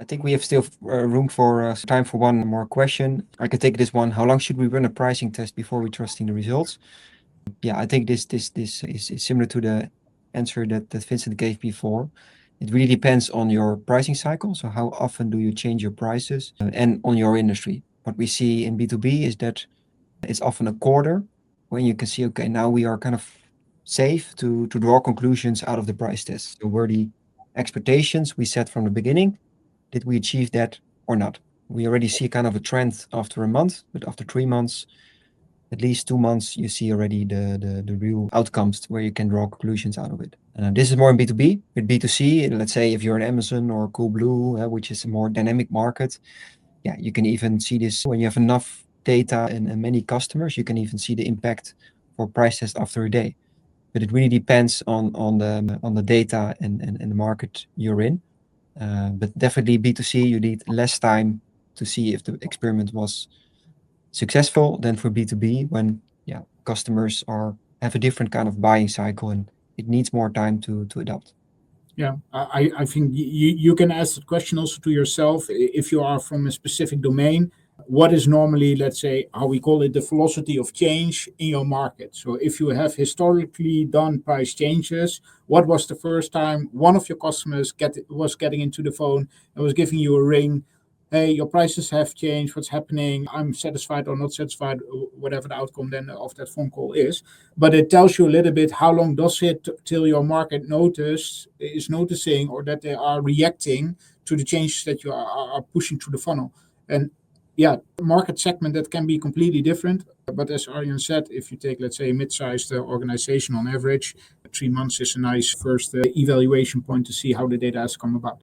think we have still room for time for one more question. I can take this one. How long should we run a pricing test before we trusting the results? Yeah, I think this is similar to the answer that Vincent gave before. It really depends on your pricing cycle. So how often do you change your prices and on your industry? What we see in B2B is that it's often a quarter when you can see, okay, now we are kind of safe to draw conclusions out of the price test. So were the expectations we set from the beginning, did we achieve that or not? We already see kind of a trend after a month, but after 3 months, at least 2 months, you see already the real outcomes where you can draw conclusions out of it. This is more in B2B. With B2C, let's say if you're an Amazon or Coolblue, which is a more dynamic market, yeah, you can even see this when you have enough data and many customers, you can even see the impact for price test after a day. But it really depends on the data and the market you're in. But definitely B2C, you need less time to see if the experiment was successful than for B2B when customers have a different kind of buying cycle and it needs more time to adopt. Yeah, I think you can ask the question also to yourself if you are from a specific domain. What is normally, let's say, how we call it, the velocity of change in your market? So if you have historically done price changes, what was the first time one of your customers was getting into the phone and was giving you a ring? Hey, your prices have changed. What's happening? I'm satisfied or not satisfied, whatever the outcome then of that phone call is. But it tells you a little bit how long does it till your market is noticing or that they are reacting to the changes that you are pushing through the funnel. And yeah, market segment that can be completely different. But as Arjen said, if you take, let's say, a mid-sized organization on average, 3 months is a nice first evaluation point to see how the data has come about.